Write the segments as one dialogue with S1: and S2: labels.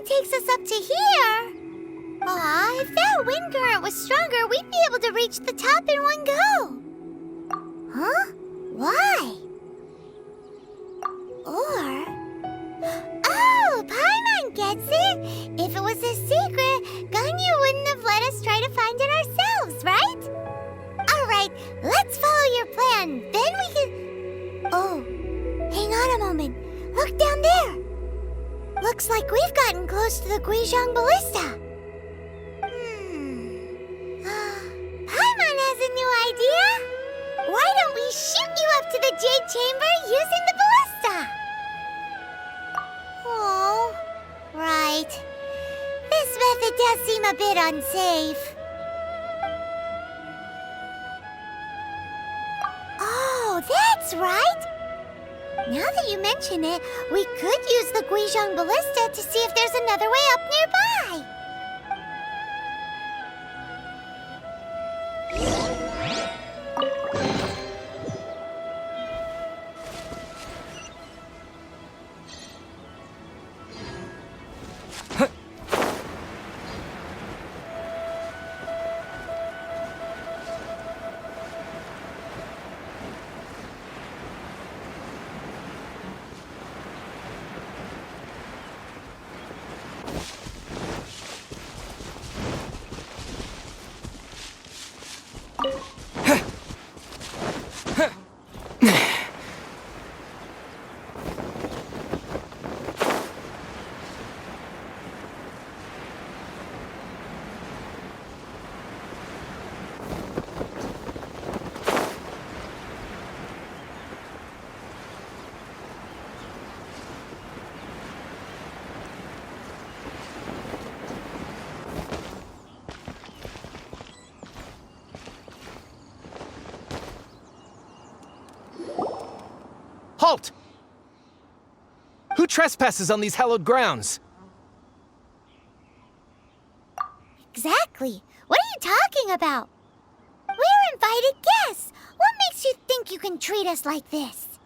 S1: Takes us up to here. Aw, if that wind current was stronger, we'd be able to reach the top in one go. Huh? Why? Or... Oh, Paimon gets it! If it was a secret, Ganyu wouldn't have let us try to find it ourselves, right? Alright, let's follow your plan. Then we can... Oh, hang on a moment. Look down there. Looks like we've gotten close to the Guizhong Ballista. Paimon has a new idea. Why don't we shoot you up to the Jade Chamber using the ballista? Oh, right. This method does seem a bit unsafe. Oh, that's right. Now that you mention it, we could use the Guizhong Ballista to see if there's another way up nearby.
S2: Halt! Who trespasses on these hallowed grounds?
S1: Exactly. What are you talking about? We're invited guests. What makes you think you can treat us like this?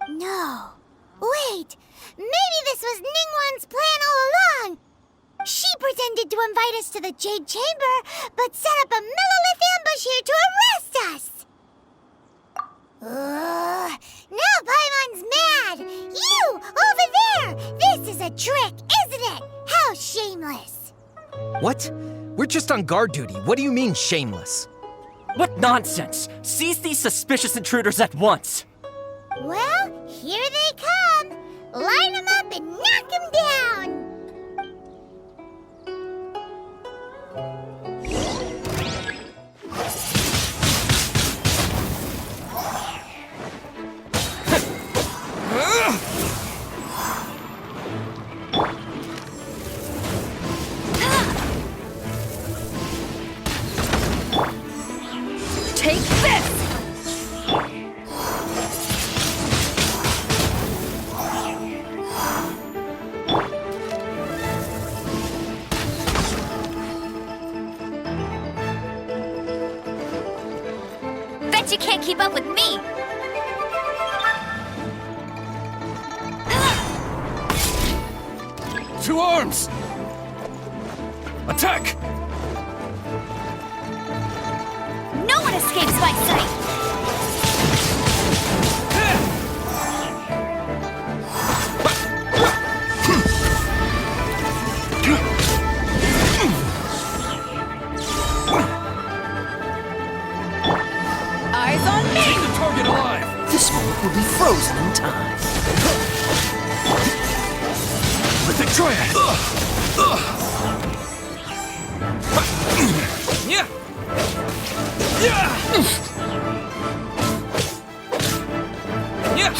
S1: No. Wait. Maybe this was Ningguang's plan all along. She pretended to invite us to the Jade Chamber, but set up a Millelith ambush here to arrest us. Now Paimon's mad! You, over there! This is a trick, isn't it? How shameless!
S2: What? We're just on guard duty. What do you mean, shameless?
S3: What nonsense! Seize these suspicious intruders at once!
S1: Well, here they come! Line them up and knock them down!
S4: Take this!
S1: Bet you can't keep up with me!
S2: To arms! Attack!
S1: No one escapes my sight!
S4: Eyes on me!
S2: Keep the target alive!
S3: This moment will be frozen in time.
S2: With the triad! Yeah. Yeah. Yeah. Yeah.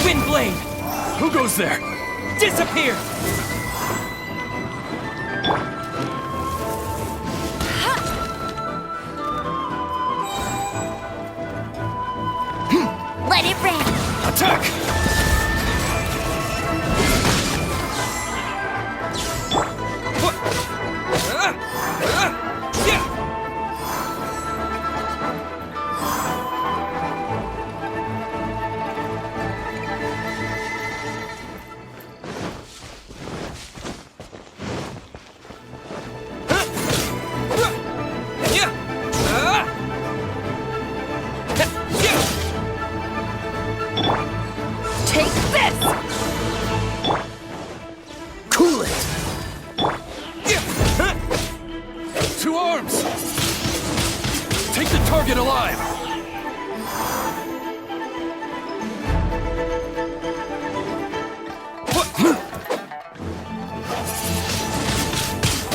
S3: Windblade!
S2: Who goes there?
S3: Disappear!
S1: Let it rain.
S2: Attack! Yeah.
S4: Take this!
S2: Cool it! Two arms! Take the target alive!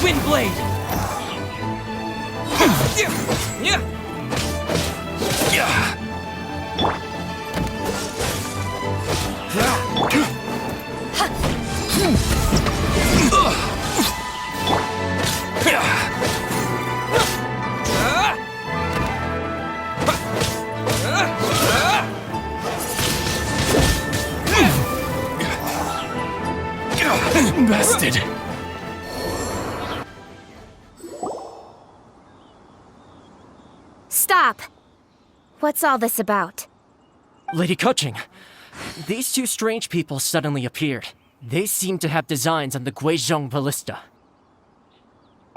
S3: Windblade!
S2: Yeah! Yeah! Bested.
S4: Stop! What's all this about?
S3: Lady Kuching, these two strange people suddenly appeared. They seem to have designs on the Guizhong ballista.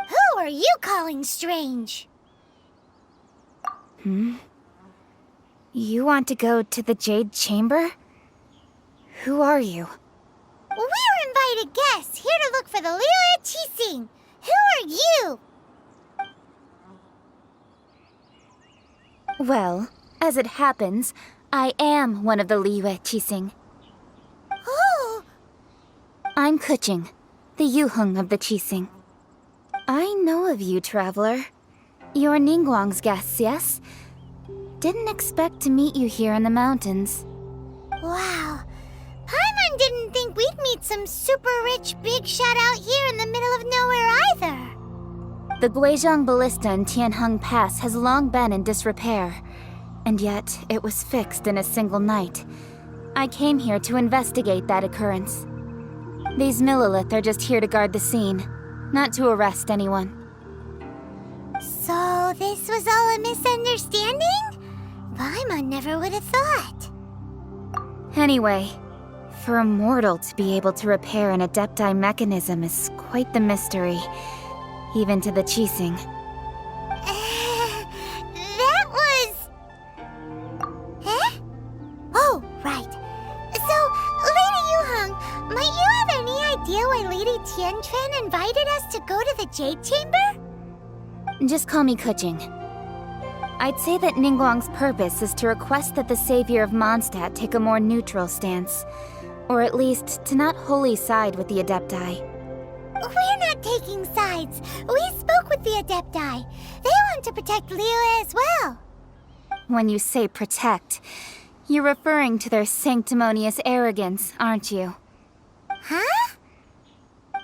S1: Who are you calling strange?
S4: You want to go to the Jade Chamber? Who are you?
S1: We're invited guests here to look for the Liyue Qixing. Who are you?
S4: Well, as it happens, I am one of the Liyue Qixing.
S1: Oh,
S4: I'm Kuching, the Yuheng of the Qixing. I know of you, traveler. You're Ningguang's guests, yes? Didn't expect to meet you here in the mountains.
S1: wow. Paimon didn't think we'd meet some super rich big shot out here in the middle of nowhere either.
S4: The Guizhong ballista in Tianheng Pass has long been in disrepair, and yet it was fixed in a single night. I came here to investigate that occurrence. These Millelith are just here to guard the scene, not to arrest anyone.
S1: So this was all a misunderstanding? Paimon never would have thought.
S4: Anyway, for a mortal to be able to repair an Adepti mechanism is quite the mystery, even to the Qixing.
S1: That was... Huh? Oh, right. So, Lady Yuheng, might you have any idea why Lady Tianquan invited us to go to the Jade Chamber?
S4: Just call me Kuching. I'd say that Ningguang's purpose is to request that the savior of Mondstadt take a more neutral stance. Or at least, to not wholly side with the Adepti.
S1: We're not taking sides. We spoke with the Adepti. They want to protect Liyue as well.
S4: When you say protect, you're referring to their sanctimonious arrogance, aren't you?
S1: Huh?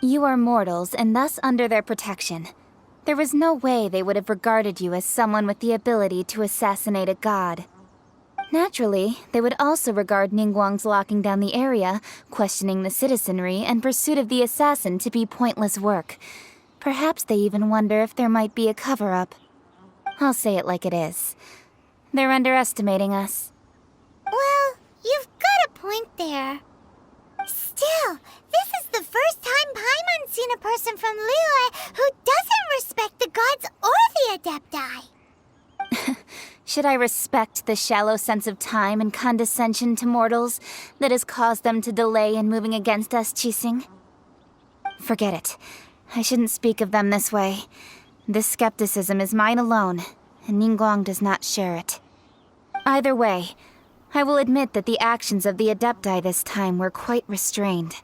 S4: You are mortals and thus under their protection. There was no way they would have regarded you as someone with the ability to assassinate a god. Naturally, they would also regard Ningguang's locking down the area, questioning the citizenry, and pursuit of the assassin to be pointless work. Perhaps they even wonder if there might be a cover-up. I'll say it like it is. They're underestimating us.
S1: Well, you've got a point there. Still, this is the first time Paimon's seen a person from Liyue who doesn't respect the gods or the Adepti.
S4: Should I respect the shallow sense of time and condescension to mortals that has caused them to delay in moving against us, Qixing? Forget it. I shouldn't speak of them this way. This skepticism is mine alone, and Ningguang does not share it. Either way, I will admit that the actions of the Adepti this time were quite restrained.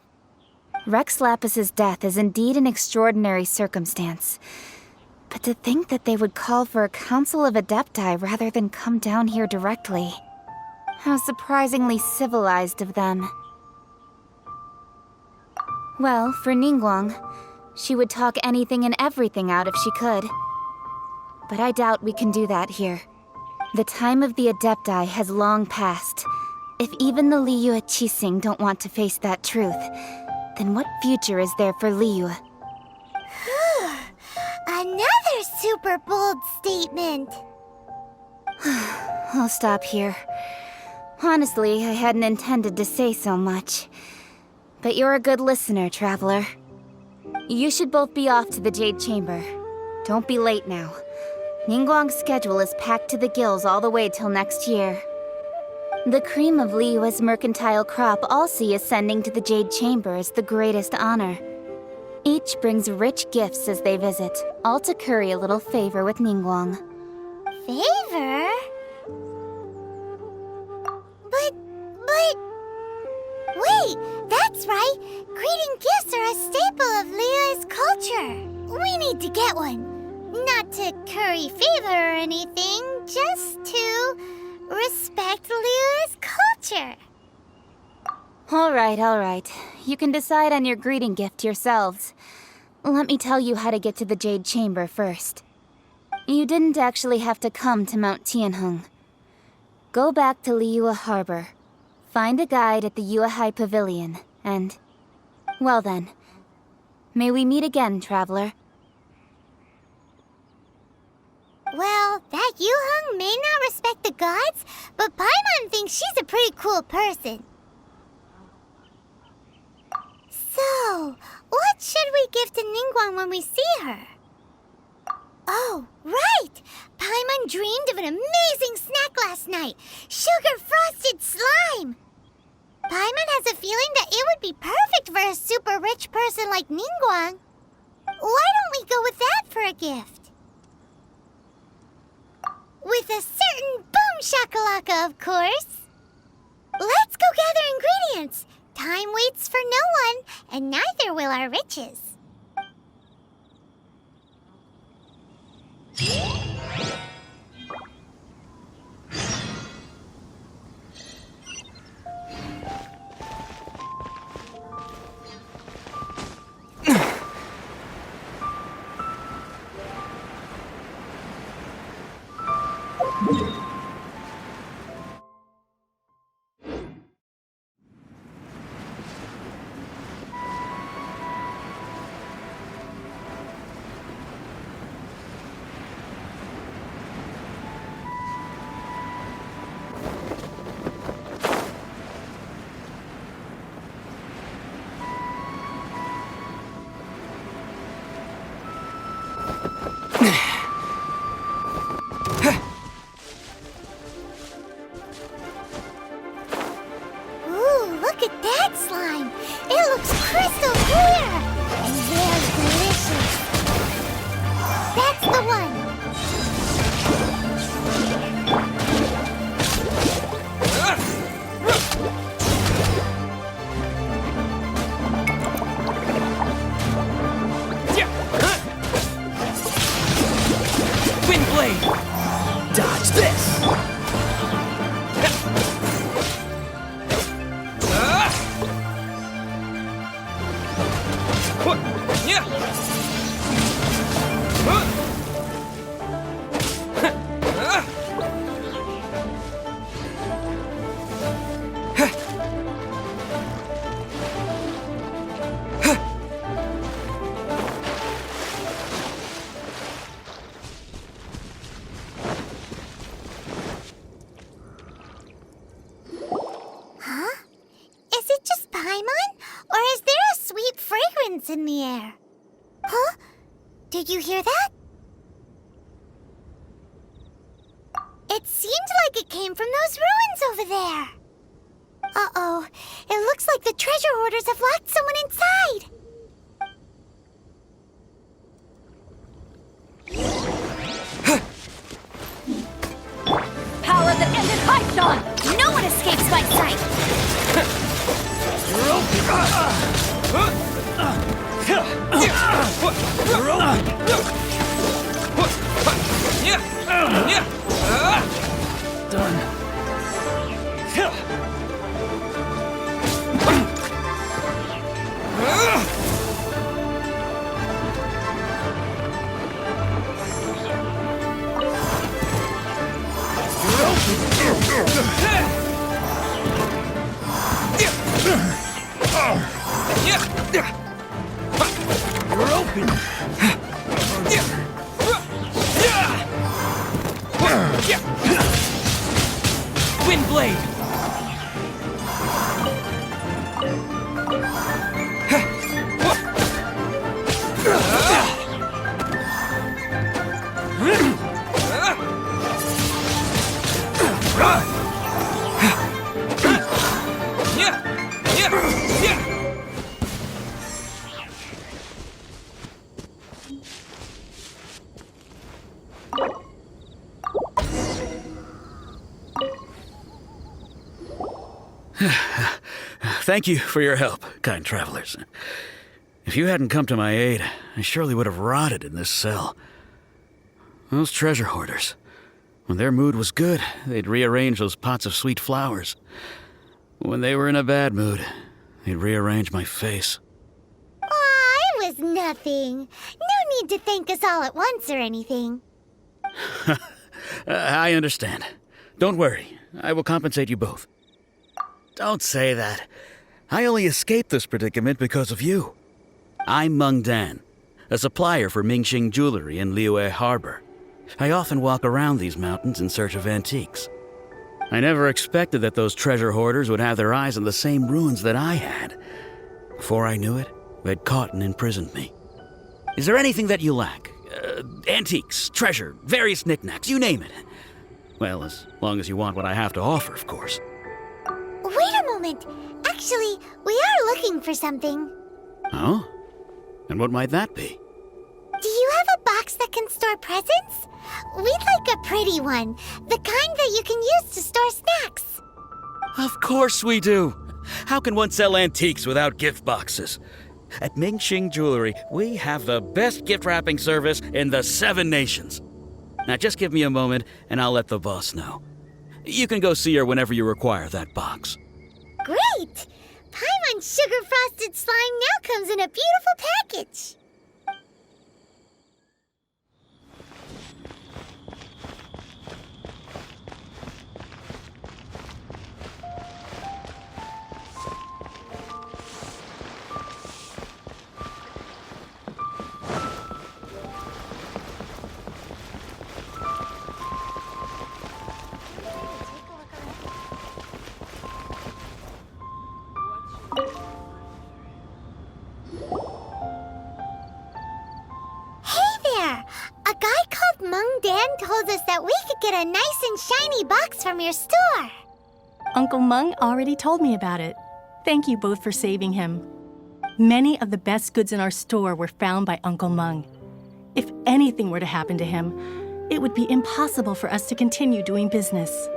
S4: Rex Lapis's death is indeed an extraordinary circumstance. But to think that they would call for a council of Adepti rather than come down here directly. How surprisingly civilized of them. Well, for Ningguang, she would talk anything and everything out if she could. But I doubt we can do that here. The time of the Adepti has long passed. If even the Liyue Qixing don't want to face that truth, then what future is there for Liyue?
S1: Another super bold statement.
S4: I'll stop here. Honestly, I hadn't intended to say so much. But you're a good listener, Traveler. You should both be off to the Jade Chamber. Don't be late now. Ningguang's schedule is packed to the gills all the way till next year. The cream of Liyue's mercantile crop all see ascending to the Jade Chamber as the greatest honor. Each brings rich gifts as they visit, all to curry a little favor with Ningguang.
S1: Favor? But... Wait, that's right! Greeting gifts are a staple of Liyue's culture. We need to get one. Not to curry favor or anything, just to respect Liyue's culture.
S4: Alright. You can decide on your greeting gift yourselves. Let me tell you how to get to the Jade Chamber first. You didn't actually have to come to Mount Tianheng. Go back to Liyue Harbor. Find a guide at the Yuehai Pavilion, and... well then. May we meet again, Traveler.
S1: Well, that Yuheng may not respect the gods, but Paimon thinks she's a pretty cool person. So, what should we give to Ningguang when we see her? Oh, right! Paimon dreamed of an amazing snack last night! Sugar-frosted slime! Paimon has a feeling that it would be perfect for a super rich person like Ningguang. Why don't we go with that for a gift? With a certain boom shakalaka, of course! Let's go gather ingredients! Time waits for no one, and neither will our riches. Ooh, look at that slime! It looks crystal clear! And very delicious! That's the one!
S2: Wind blade! Dodge this!
S1: Is it just Paimon? Or is there a sweet fragrance in the air? Huh? Did you hear that? It seemed like it came from those ruins over there. Uh-oh. It looks like the treasure hoarders have locked someone inside.
S5: Power that ended Hypedon! No one escapes!
S3: Wind blade!
S5: Thank you for your help, kind travelers. If you hadn't come to my aid, I surely would have rotted in this cell. Those treasure hoarders, when their mood was good, they'd rearrange those pots of sweet flowers. When they were in a bad mood, they'd rearrange my face.
S1: Aw, it was nothing. No need to thank us all at once or anything.
S5: I understand. Don't worry, I will compensate you both. Don't say that. I only escaped this predicament because of you. I'm Meng Dan, a supplier for Mingxing jewelry in Liyue Harbor. I often walk around these mountains in search of antiques. I never expected that those treasure hoarders would have their eyes on the same ruins that I had. Before I knew it, they'd caught and imprisoned me. Is there anything that you lack? Antiques, treasure, various knickknacks, you name it. Well, as long as you want what I have to offer, of course.
S1: Wait a moment. Actually, we are looking for something.
S5: Oh? And what might that be?
S1: Do you have a box that can store presents? We'd like a pretty one. The kind that you can use to store snacks.
S5: Of course we do. How can one sell antiques without gift boxes? At Mingxing Jewelry, we have the best gift wrapping service in the 7 nations. Now just give me a moment and I'll let the boss know. You can go see her whenever you require that box.
S1: Great! Paimon sugar frosted slime now comes in a beautiful package. Told us that we could get a nice and shiny box from your store.
S6: Uncle Meng already told me about it. Thank you both for saving him. Many of the best goods in our store were found by Uncle Meng. If anything were to happen to him, it would be impossible for us to continue doing business.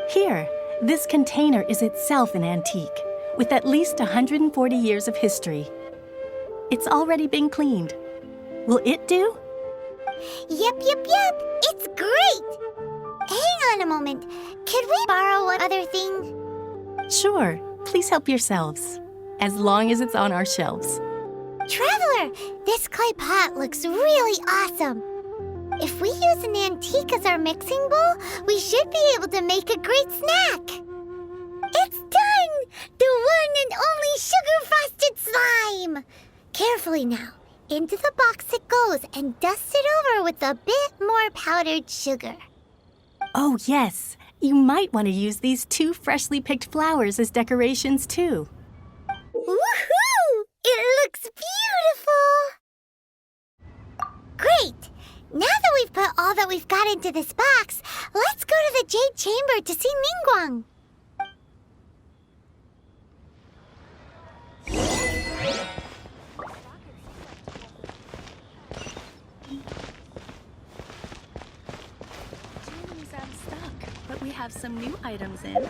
S6: Here, this container is itself an antique, with at least 140 years of history. It's already been cleaned. Will it do?
S1: Yep. It's great! Hang on a moment. Could we borrow one other thing?
S6: Sure. Please help yourselves. As long as it's on our shelves.
S1: Traveler, this clay pot looks really awesome. If we use an antique as our mixing bowl, we should be able to make a great snack. It's done! The one and only sugar-frosted slime! Carefully now. Into the box it goes and dust it over with a bit more powdered sugar.
S6: Oh, yes. You might want to use these 2 freshly picked flowers as decorations, too.
S1: Woohoo! It looks beautiful! Great! Now that we've put all that we've got into this box, let's go to the Jade Chamber to see Ningguang.
S6: But we have some new items in.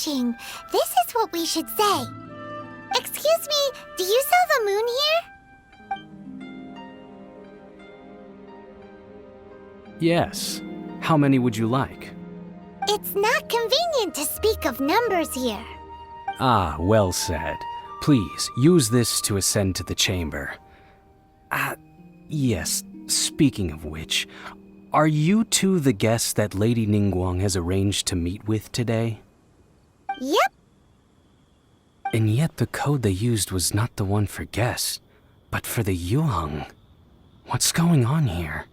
S1: approaching. This is what we should say. Excuse me, do you sell the moon here?
S7: Yes. How many would you like?
S1: It's not convenient to speak of numbers here.
S7: Ah, well said. Please, use this to ascend to the chamber. Yes, speaking of which, are you two the guests that Lady Ningguang has arranged to meet with today?
S1: Yep.
S7: And yet the code they used was not the one for guests, but for the Yuheng. What's going on here?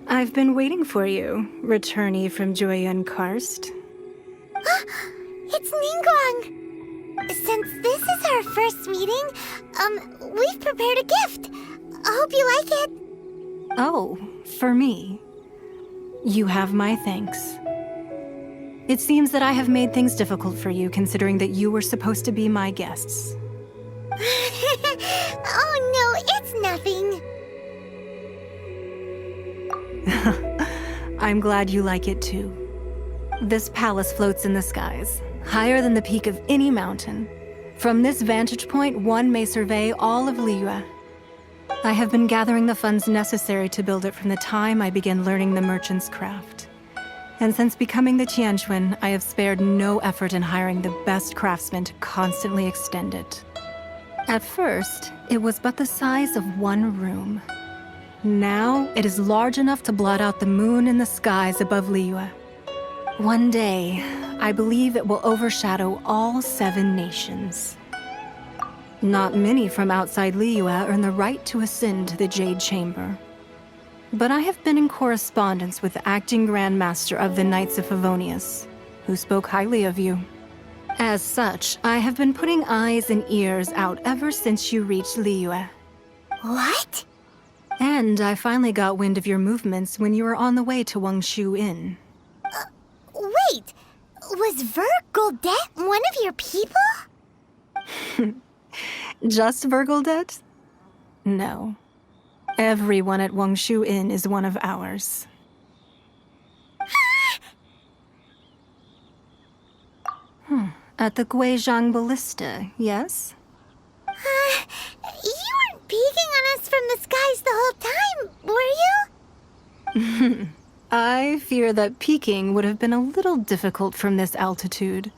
S8: I've been waiting for you, returnee from Joyun Karst.
S1: It's Ningguang! Since this is our first meeting, we've prepared a gift. I hope you like it.
S8: Oh, for me. You have my thanks. It seems that I have made things difficult for you, considering that you were supposed to be my guests.
S1: Oh no, it's nothing.
S8: I'm glad you like it too. This palace floats in the skies, higher than the peak of any mountain. From this vantage point, one may survey all of Liyue. I have been gathering the funds necessary to build it from the time I began learning the merchant's craft. And since becoming the Tianheng, I have spared no effort in hiring the best craftsmen to constantly extend it. At first, it was but the size of one room. Now, it is large enough to blot out the moon in the skies above Liyue. One day, I believe it will overshadow all 7 nations. Not many from outside Liyue earn the right to ascend to the Jade Chamber. But I have been in correspondence with the acting Grand Master of the Knights of Favonius, who spoke highly of you. As such, I have been putting eyes and ears out ever since you reached Liyue.
S1: What?
S8: And I finally got wind of your movements when you were on the way to Wangshu Inn.
S1: Wait, was Vergoldet one of your people?
S8: Just Vergoldet? No. Everyone at Wangshu Inn is one of ours. At the Guizhang Ballista, yes?
S1: You weren't peeking on us from the skies the whole time, were you?
S8: I fear that peeking would have been a little difficult from this altitude.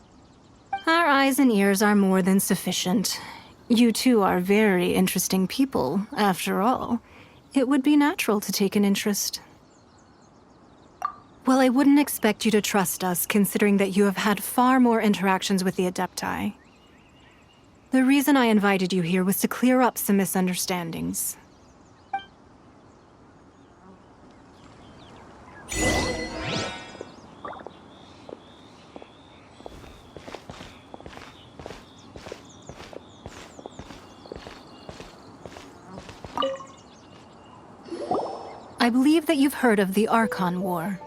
S8: Our eyes and ears are more than sufficient. You two are very interesting people, after all. It would be natural to take an interest. Well, I wouldn't expect you to trust us, considering that you have had far more interactions with the Adepti. The reason I invited you here was to clear up some misunderstandings. I believe that you've heard of the Archon War.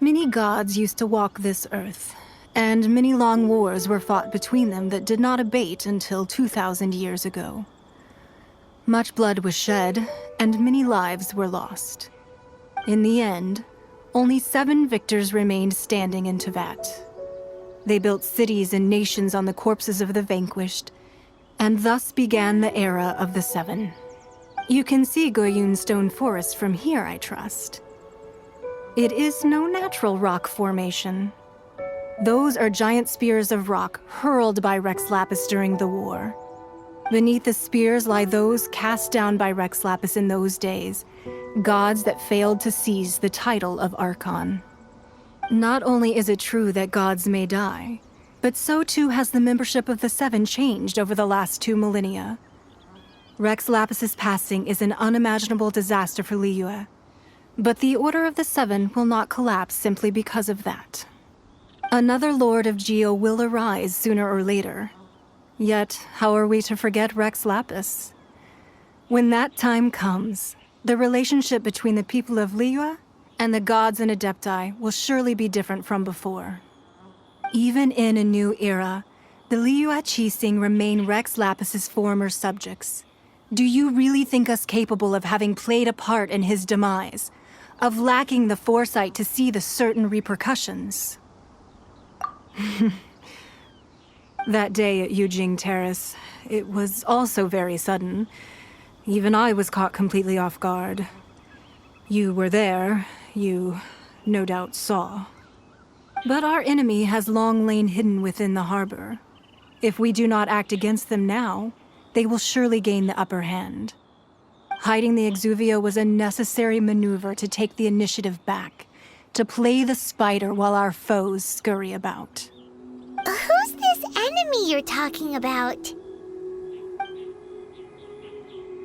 S8: Many gods used to walk this earth, and many long wars were fought between them that did not abate until 2,000 years ago. Much blood was shed, and many lives were lost. In the end, only 7 victors remained standing in Tevat. They built cities and nations on the corpses of the vanquished, and thus began the era of the 7. You can see Goyun Stone Forest from here, I trust. It is no natural rock formation. Those are giant spears of rock hurled by Rex Lapis during the war. Beneath the spears lie those cast down by Rex Lapis in those days, gods that failed to seize the title of Archon. Not only is it true that gods may die, but so too has the membership of the 7 changed over the last 2 millennia. Rex Lapis's passing is an unimaginable disaster for Liyue, but the Order of the 7 will not collapse simply because of that. Another Lord of Geo will arise sooner or later. Yet, how are we to forget Rex Lapis? When that time comes, the relationship between the people of Liyue and the gods and Adepti will surely be different from before. Even in a new era, the Liyue Qixing remain Rex Lapis's former subjects, Do you really think us capable of having played a part in his demise? Of lacking the foresight to see the certain repercussions? That day at Yujing Terrace, it was also very sudden. Even I was caught completely off guard. You were there, you no doubt saw. But our enemy has long lain hidden within the harbor. If we do not act against them now, they will surely gain the upper hand. Hiding the Exuvia was a necessary maneuver to take the initiative back, to play the spider while our foes scurry about.
S1: Who's this enemy you're talking about?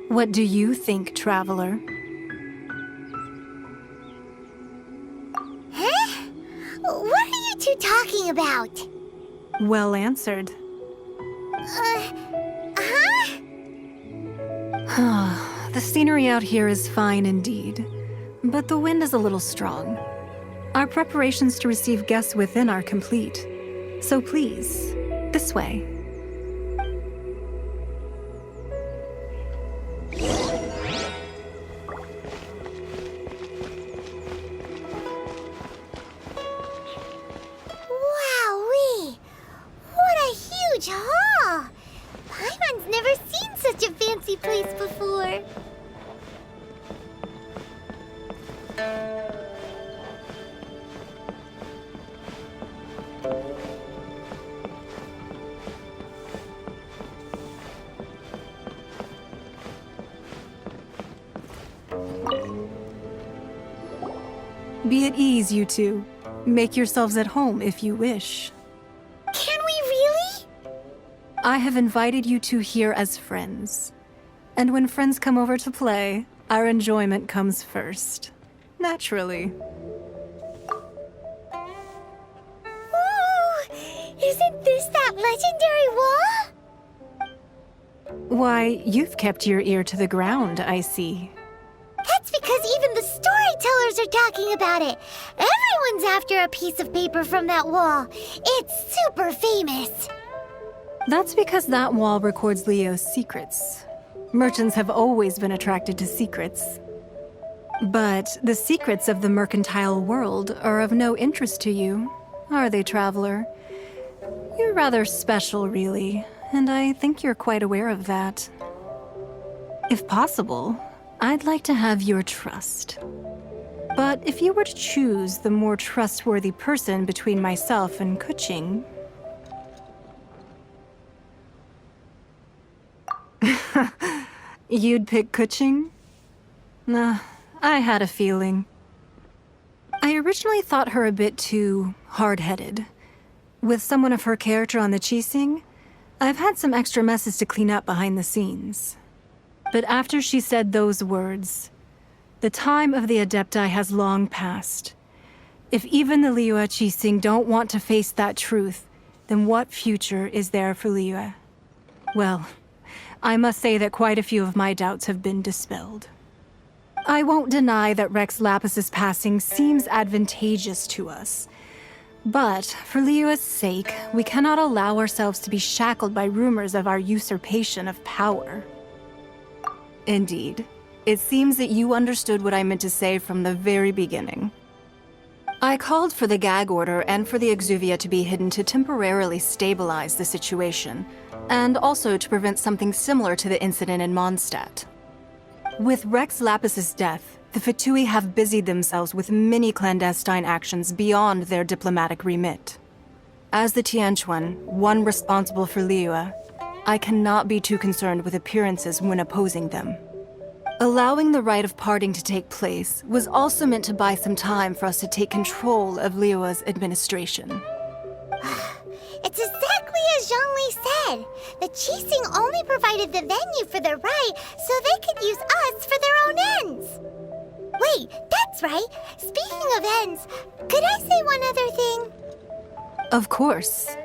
S8: What do you think, traveler?
S1: Huh? What are you two talking about?
S8: Well answered. The scenery out here is fine indeed, but the wind is a little strong. Our preparations to receive guests within are complete, so please, this way.
S1: Wowee! What a huge hall! Paimon's never seen such a fancy place before.
S8: Be at ease, you two. Make yourselves at home if you wish.
S1: Can we really?
S8: I have invited you two here as friends. And when friends come over to play, our enjoyment comes first. Naturally.
S1: Ooh, isn't this that legendary wall?
S8: Why, you've kept your ear to the ground, I see.
S1: That's because even the storytellers are talking about it. Everyone's after a piece of paper from that wall. It's super famous.
S8: That's because that wall records Liyue's secrets. Merchants have always been attracted to secrets. But the secrets of the mercantile world are of no interest to you, are they, traveler? You're rather special, really, and I think you're quite aware of that. If possible, I'd like to have your trust. But if you were to choose the more trustworthy person between myself and Kuching... You'd pick Kuching? Nah, I had a feeling. I originally thought her a bit too hard-headed. With someone of her character on the Qixing, I've had some extra messes to clean up behind the scenes. But after she said those words, the time of the Adepti has long passed. If even the Liyue Qixing don't want to face that truth, then what future is there for Liyue? Well, I must say that quite a few of my doubts have been dispelled. I won't deny that Rex Lapis's passing seems advantageous to us. But for Liyue's sake, we cannot allow ourselves to be shackled by rumors of our usurpation of power. Indeed. It seems that you understood what I meant to say from the very beginning. I called for the gag order and for the Exuvia to be hidden to temporarily stabilize the situation, and also to prevent something similar to the incident in Mondstadt. With Rex Lapis's death, the Fatui have busied themselves with many clandestine actions beyond their diplomatic remit. As the Tianquan, one responsible for Liyue, I cannot be too concerned with appearances when opposing them. Allowing the Rite of Parting to take place was also meant to buy some time for us to take control of Liyue's administration.
S1: It's exactly as Zhongli said. The Qixing only provided the venue for their rite so they could use us for their own ends. Wait, that's right. Speaking of ends, could I say one other thing?
S8: Of course.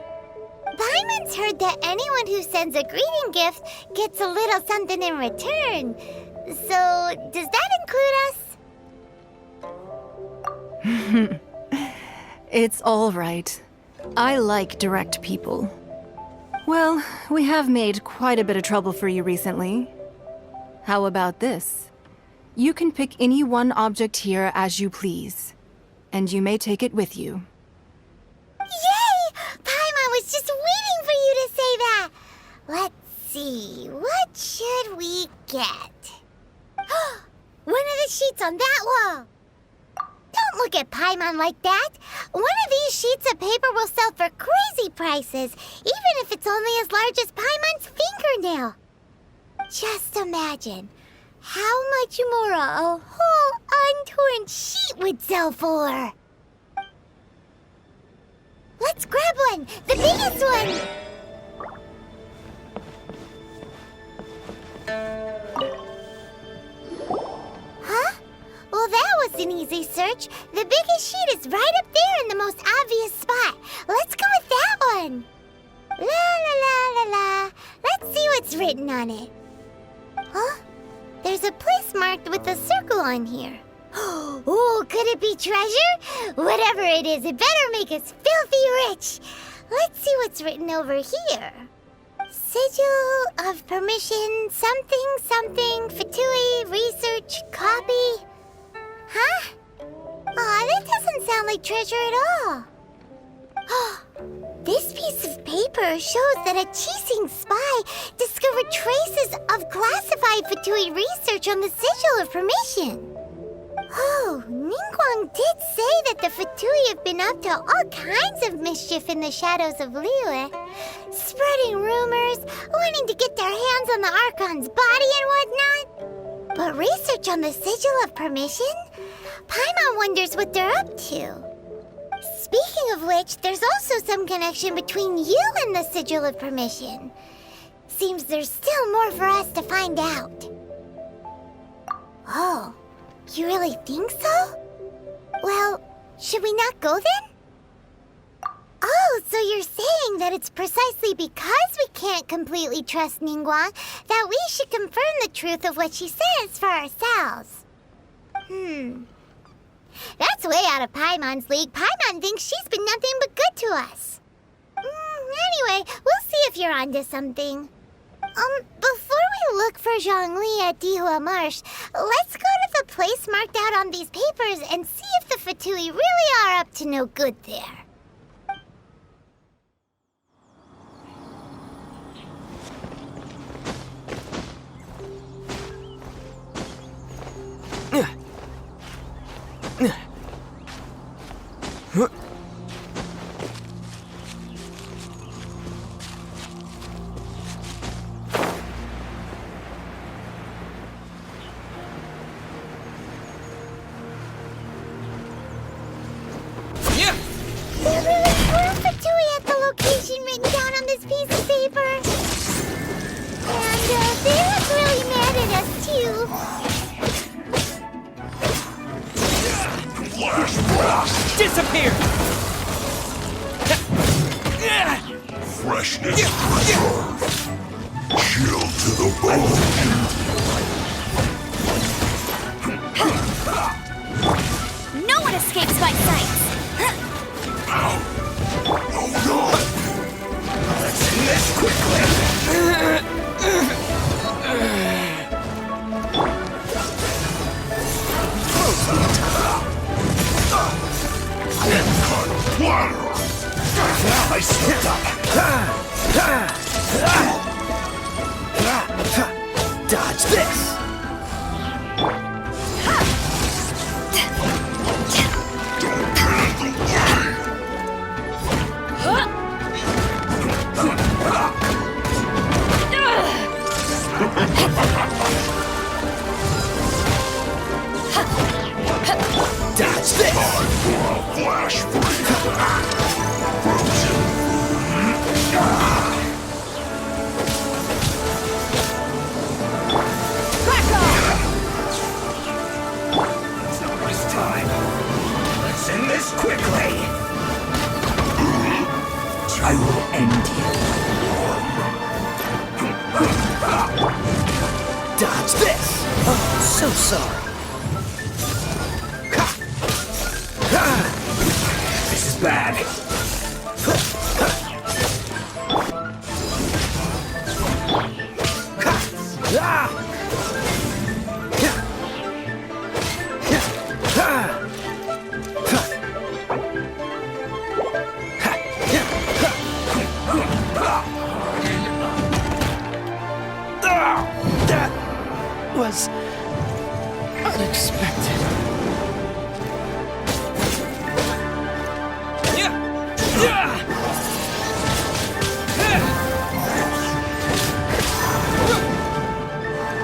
S1: Paimon's heard that anyone who sends a greeting gift gets a little something in return. So, does that include us?
S8: It's all right. I like direct people. Well, we have made quite a bit of trouble for you recently. How about this? You can pick any one object here as you please, and you may take it with you.
S1: Yay! Paimon was just waiting for you to say that! Let's see, what should we get? One of the sheets on that wall! Don't look at Paimon like that! One of these sheets of paper will sell for crazy prices, even if it's only as large as Paimon's fingernail. Just imagine how much more a whole untorn sheet would sell for. Let's grab one! The biggest one! Huh? Well, that was an easy search. The biggest sheet is right up there in the most obvious spot. Let's go with that one. La la la la la. Let's see what's written on it. Huh? There's a place marked with a circle on here. Oh, could it be treasure? Whatever it is, it better make us filthy rich. Let's see what's written over here. Sigil of permission, something, something, Fatui, research, copy. Huh? Aw, that doesn't sound like treasure at all. This piece of paper shows that a Qixing spy discovered traces of classified Fatui research on the Sigil of Permission. Oh, Ningguang did say that the Fatui have been up to all kinds of mischief in the shadows of Liyue, spreading rumors, wanting to get their hands on the Archon's body and whatnot. But research on the Sigil of Permission? Paimon wonders what they're up to. Speaking of which, there's also some connection between you and the Sigil of Permission. Seems there's still more for us to find out. Oh, you really think so? Well, should we not go then? Oh, so you're saying that it's precisely because we can't completely trust Ningguang that we should confirm the truth of what she says for ourselves. That's way out of Paimon's league. Paimon thinks she's been nothing but good to us. Anyway, we'll see if you're onto something. Before we look for Zhongli at Dihua Marsh, let's go to the place marked out on these papers and see if the Fatui really are up to no good there. There really were Fatui at the location written down on this piece of paper. And they look really mad at us, too.
S2: Disappear!
S9: Freshness preserved. Chill to the bone.
S1: No one escapes my sight.
S9: Hold on.
S2: Let's end this quickly!
S9: Cut water.
S2: I slipped up! Dodge this!
S9: Don't get in the way.
S2: Dodge this!
S9: Time for a flash freeze. Frozen.
S2: Back off! It's not waste time. Let's end this quickly. I will end you. Dodge this! Oh, so sorry. This is bad.
S3: was unexpected.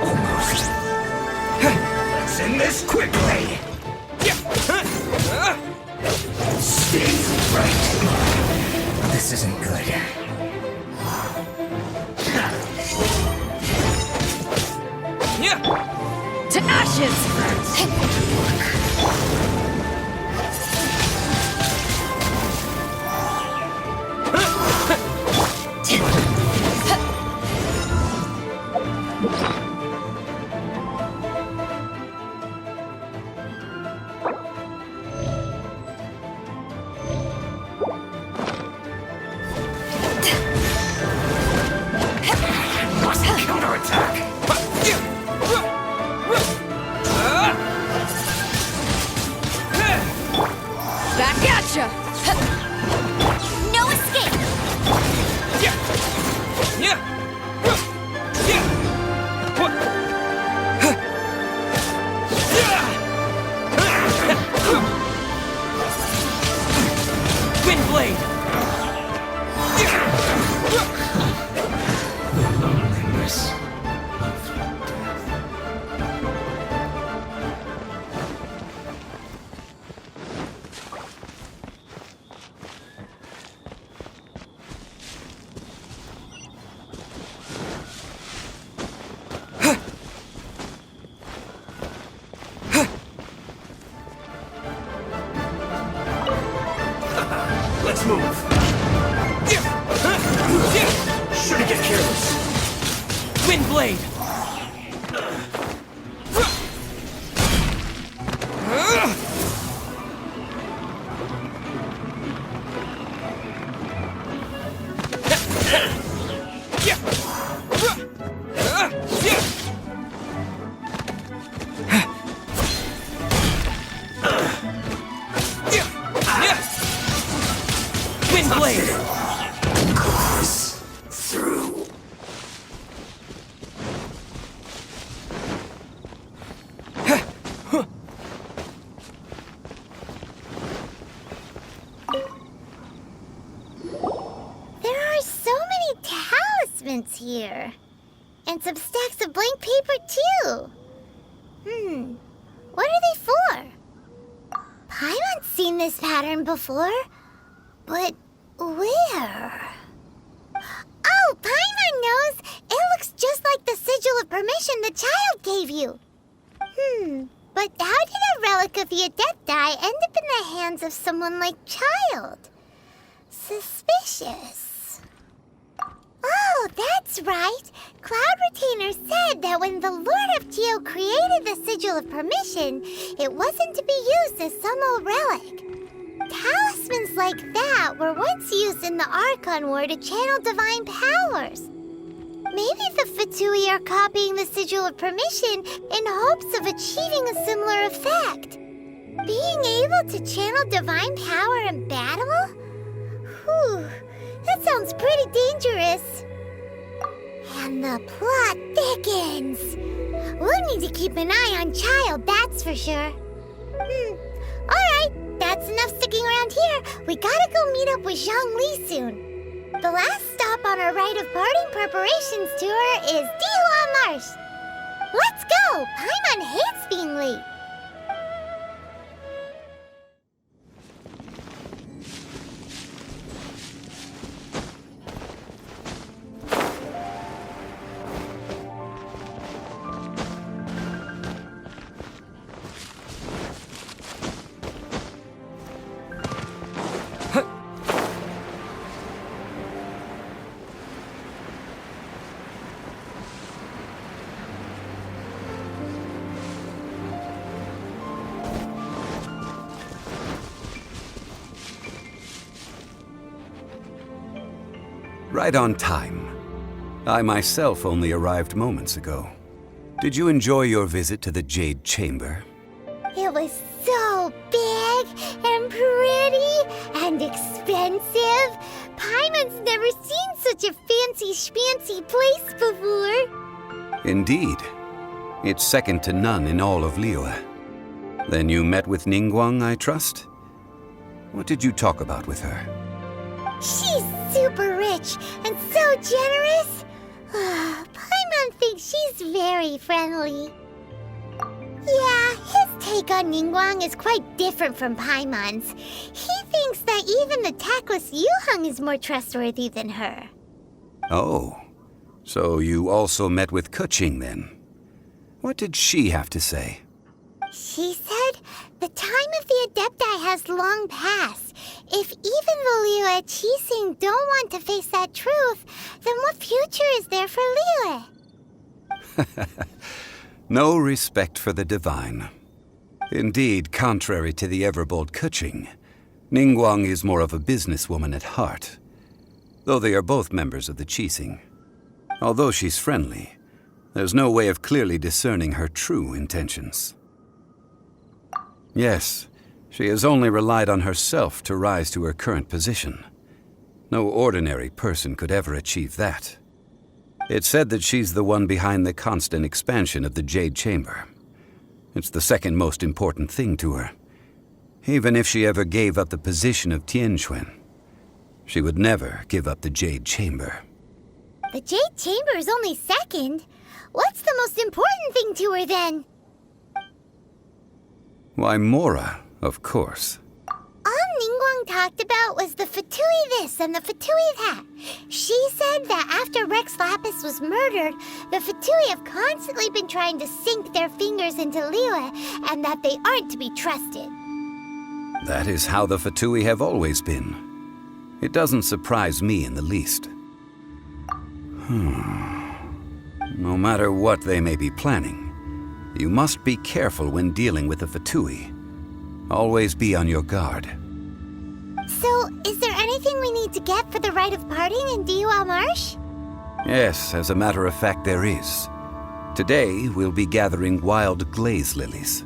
S9: Almost. Let's end this quickly. Stay right. This isn't good.
S4: To ashes!
S9: Must counterattack.
S4: Back at ya!
S1: No escape!
S3: Wind blade!
S9: Let's move. Shouldn't get careless.
S3: Wind blade! Wind blade!
S9: Cross through.
S1: There are so many talismans here. And some stacks of blank paper, too. What are they for? Paimon's seen this pattern before. But where? Oh, Paimon knows! It looks just like the sigil of permission the child gave you. But how did a relic of the Adepti end up in the hands of someone like Child? Suspicious. Oh, that's right. Cloud Retainer said that when the Lord of Geo created the Sigil of Permission, it wasn't to be used as some old relic. Talismans like that were once used in the Archon War to channel divine powers. Maybe the Fatui are copying the Sigil of Permission in hopes of achieving a similar effect. Being able to channel divine power in battle? Whew, that sounds pretty dangerous. And the plot thickens. We'll need to keep an eye on Child, that's for sure. Alright, that's enough sticking around here. We gotta go meet up with Zhongli soon. The last stop on our Rite of Parting preparations tour is Dihua Marsh. Let's go! Paimon hates being late.
S10: Right on time. I myself only arrived moments ago. Did you enjoy your visit to the Jade Chamber?
S1: It was so big and pretty and expensive. Paimon's never seen such a fancy schmancy place before.
S10: Indeed. It's second to none in all of Liyue. Then you met with Ningguang, I trust? What did you talk about with her?
S1: She's super rich and so generous. Paimon thinks she's very friendly. Yeah, his take on Ningguang is quite different from Paimon's. He thinks that even the tactless Yuheng is more trustworthy than her.
S10: Oh, so you also met with Keqing then? What did she have to say?
S1: She said the time of the Adepti has long passed. If even the Liyue Qixing don't want to face that truth, then what future is there for Liyue?
S10: No respect for the divine. Indeed, contrary to the ever-bold Keqing, Ningguang is more of a businesswoman at heart, though they are both members of the Qixing. Although she's friendly, there's no way of clearly discerning her true intentions. Yes, she has only relied on herself to rise to her current position. No ordinary person could ever achieve that. It's said that she's the one behind the constant expansion of the Jade Chamber. It's the second most important thing to her. Even if she ever gave up the position of Tianheng, she would never give up the Jade Chamber.
S1: The Jade Chamber is only second. What's the most important thing to her then?
S10: Why, Mora, of course.
S1: All Ningguang talked about was the Fatui this and the Fatui that. She said that after Rex Lapis was murdered, the Fatui have constantly been trying to sink their fingers into Liyue, and that they aren't to be trusted.
S10: That is how the Fatui have always been. It doesn't surprise me in the least. No matter what they may be planning, you must be careful when dealing with the Fatui. Always be on your guard.
S1: So, is there anything we need to get for the Rite of Parting in Dihua Marsh?
S10: Yes, as a matter of fact, there is. Today, we'll be gathering wild glaze lilies.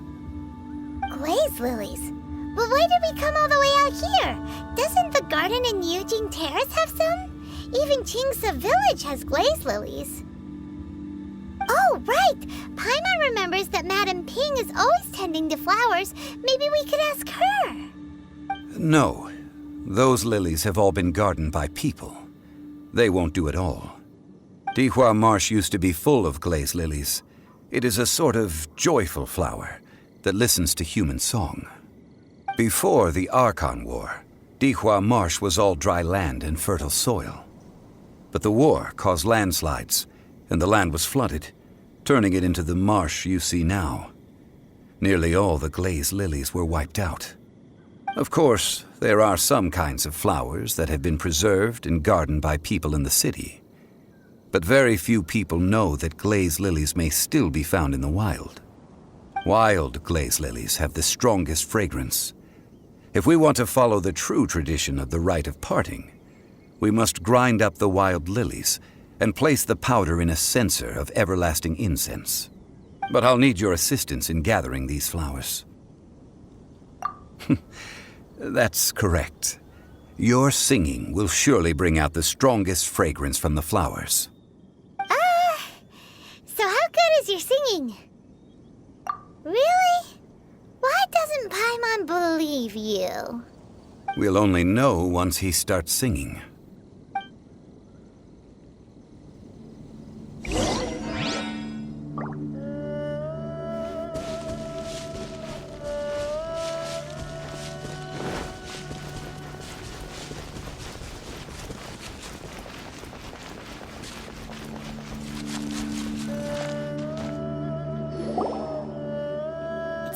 S1: Glaze lilies? But why did we come all the way out here? Doesn't the garden in Yujing Terrace have some? Even Qingse Village has glaze lilies. Oh, right! Paimon remembers that Madame Ping is always tending to flowers. Maybe we could ask her.
S10: No. Those lilies have all been gardened by people. They won't do it all. Dihua Marsh used to be full of glaze lilies. It is a sort of joyful flower that listens to human song. Before the Archon War, Dihua Marsh was all dry land and fertile soil. But the war caused landslides, and the land was flooded, turning it into the marsh you see now. Nearly all the glaze lilies were wiped out. Of course, there are some kinds of flowers that have been preserved and gardened by people in the city. But very few people know that glaze lilies may still be found in the wild. Wild glaze lilies have the strongest fragrance. If we want to follow the true tradition of the Rite of Parting, we must grind up the wild lilies and place the powder in a censer of everlasting incense. But I'll need your assistance in gathering these flowers. That's correct. Your singing will surely bring out the strongest fragrance from the flowers.
S1: So how good is your singing? Really? Why doesn't Paimon believe you?
S10: We'll only know once he starts singing.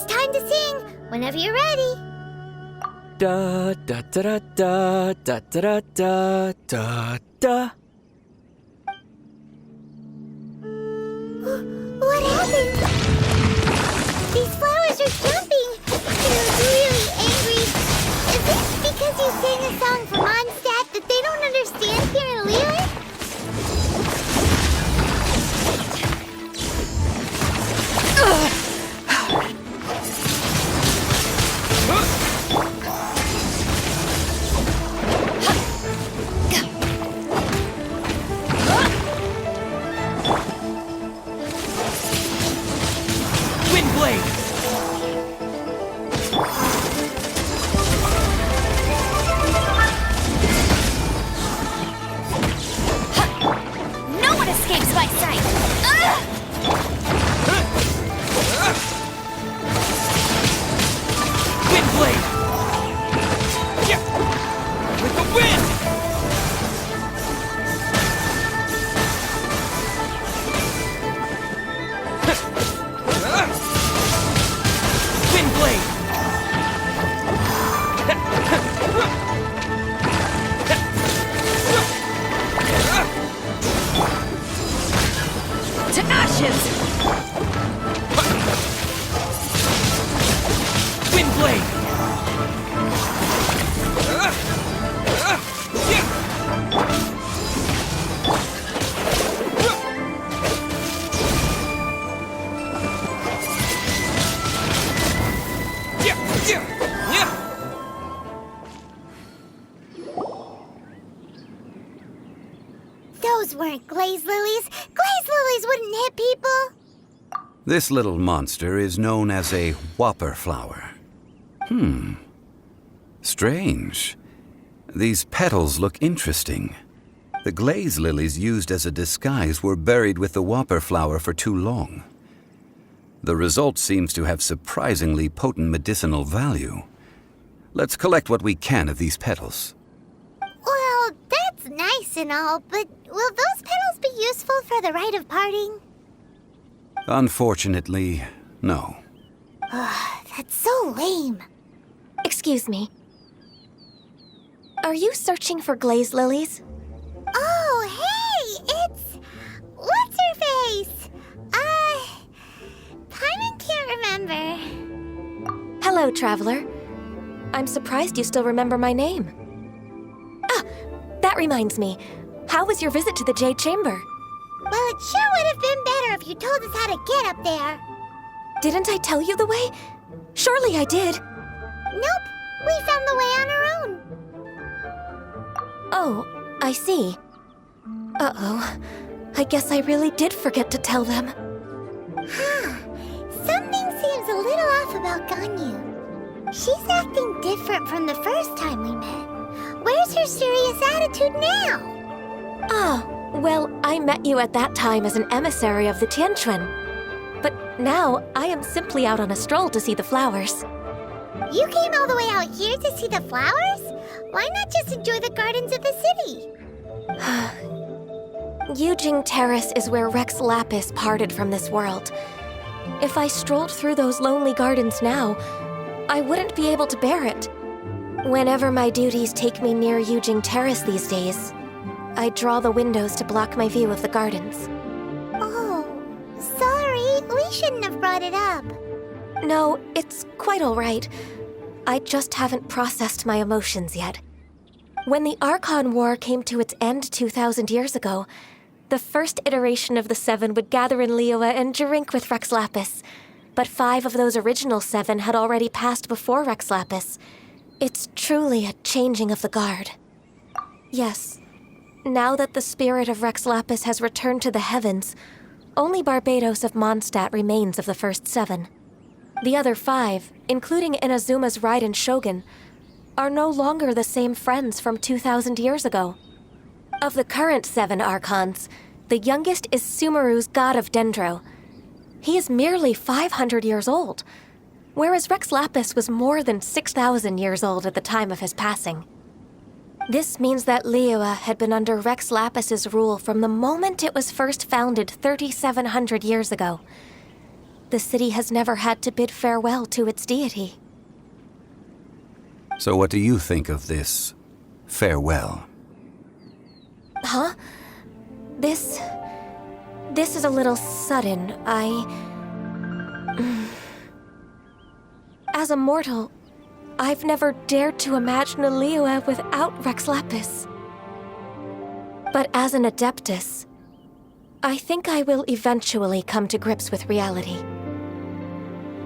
S1: Time to sing whenever you're ready.
S3: Da da da da da da da da da da.
S1: What happened? These flowers are jumping. They're really angry. Is it because you sang a song for Mondstadt that they don't understand here in Liyue?
S11: ashes!
S2: Windblade!
S1: Those weren't glaze lilies. Glaze lilies wouldn't hit people.
S10: This little monster is known as a whopper flower. Strange. These petals look interesting. The glaze lilies used as a disguise were buried with the whopper flower for too long. The result seems to have surprisingly potent medicinal value. Let's collect what we can of these petals.
S1: Well, that's nice and all, but will those petals be useful for the Rite of Parting?
S10: Unfortunately, no.
S1: That's so lame.
S11: Excuse me. Are you searching for glaze lilies?
S1: Oh, hey! It's... What's-her-face? Paimon can't remember.
S11: Hello, Traveler. I'm surprised you still remember my name. Ah, that reminds me. How was your visit to the Jade Chamber?
S1: Well, it sure would have been better if you told us how to get up there.
S11: Didn't I tell you the way? Surely I did.
S1: Nope, we found the way on our own.
S11: Oh, I see. Uh-oh. I guess I really did forget to tell them.
S1: Something seems a little off about Ganyu. She's acting different from the first time we met. Where's her serious attitude now?
S11: Ah, well, I met you at that time as an emissary of the Tianheng. But now, I am simply out on a stroll to see the flowers.
S1: You came all the way out here to see the flowers? Why not just enjoy the gardens of the city?
S11: Yujing Terrace is where Rex Lapis parted from this world. If I strolled through those lonely gardens now, I wouldn't be able to bear it. Whenever my duties take me near Yujing Terrace these days, I draw the windows to block my view of the gardens.
S1: Oh, sorry. We shouldn't have brought it up.
S11: No, it's quite all right. I just haven't processed my emotions yet. When the Archon War came to its end 2,000 years ago, the first iteration of the Seven would gather in Liyue and drink with Rex Lapis. But 5 of those original 7 had already passed before Rex Lapis. It's truly a changing of the guard. Yes, now that the spirit of Rex Lapis has returned to the heavens, only Barbados of Mondstadt remains of the first 7. The other 5, including Inazuma's Raiden Shogun, are no longer the same friends from 2,000 years ago. Of the current 7 Archons, the youngest is Sumeru's god of Dendro. He is merely 500 years old, whereas Rex Lapis was more than 6,000 years old at the time of his passing. This means that Liyue had been under Rex Lapis's rule from the moment it was first founded 3,700 years ago. The city has never had to bid farewell to its deity.
S10: So what do you think of this farewell?
S11: Huh? This is a little sudden. As a mortal, I've never dared to imagine a Liyue without Rex Lapis. But as an Adeptus, I think I will eventually come to grips with reality.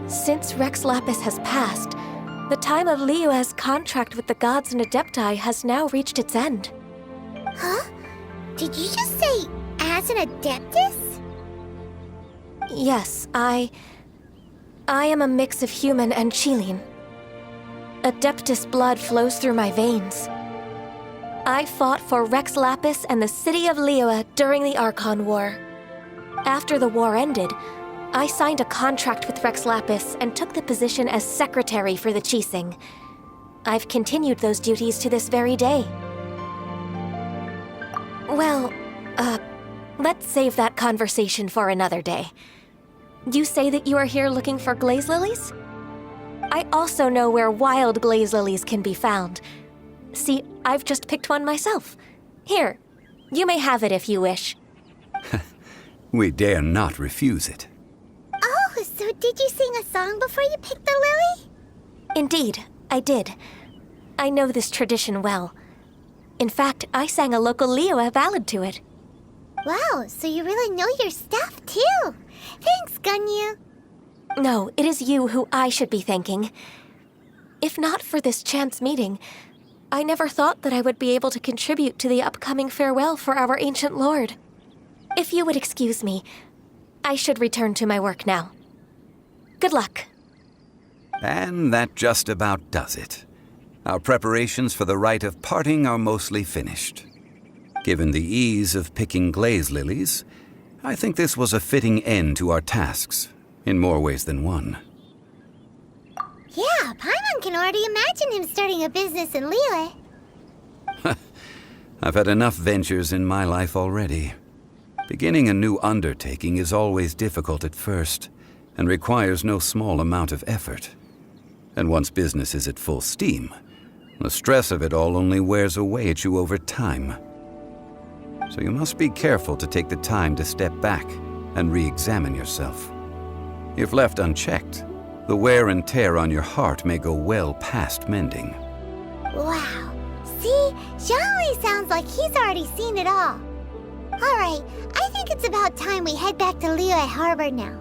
S11: Since Rex Lapis has passed, the time of Liyue's contract with the gods and Adepti has now reached its end.
S1: Huh? Did you just say, as an Adeptus?
S11: Yes, I am a mix of human and Chilean. Adeptus blood flows through my veins. I fought for Rex Lapis and the city of Liyue during the Archon War. After the war ended, I signed a contract with Rex Lapis and took the position as secretary for the Qixing. I've continued those duties to this very day. Well, let's save that conversation for another day. You say that you are here looking for glaze lilies? I also know where wild glaze lilies can be found. See, I've just picked one myself. Here, you may have it if you wish.
S10: We dare not refuse it.
S1: Oh, so did you sing a song before you picked the lily?
S11: Indeed, I did. I know this tradition well. In fact, I sang a local Liyue ballad to it.
S1: Wow, so you really know your stuff, too. Thanks, Ganyu.
S11: No, it is you who I should be thanking. If not for this chance meeting, I never thought that I would be able to contribute to the upcoming farewell for our ancient lord. If you would excuse me, I should return to my work now. Good luck.
S10: And that just about does it. Our preparations for the Rite of Parting are mostly finished. Given the ease of picking glaze lilies, I think this was a fitting end to our tasks, in more ways than one.
S1: Yeah, Paimon can already imagine him starting a business in Liyue.
S10: I've had enough ventures in my life already. Beginning a new undertaking is always difficult at first, and requires no small amount of effort. And once business is at full steam, the stress of it all only wears away at you over time. So you must be careful to take the time to step back and re-examine yourself. If left unchecked, the wear and tear on your heart may go well past mending.
S1: Wow. See, Zhongli sounds like he's already seen it all. Alright, I think it's about time we head back to Liyue Harbor now.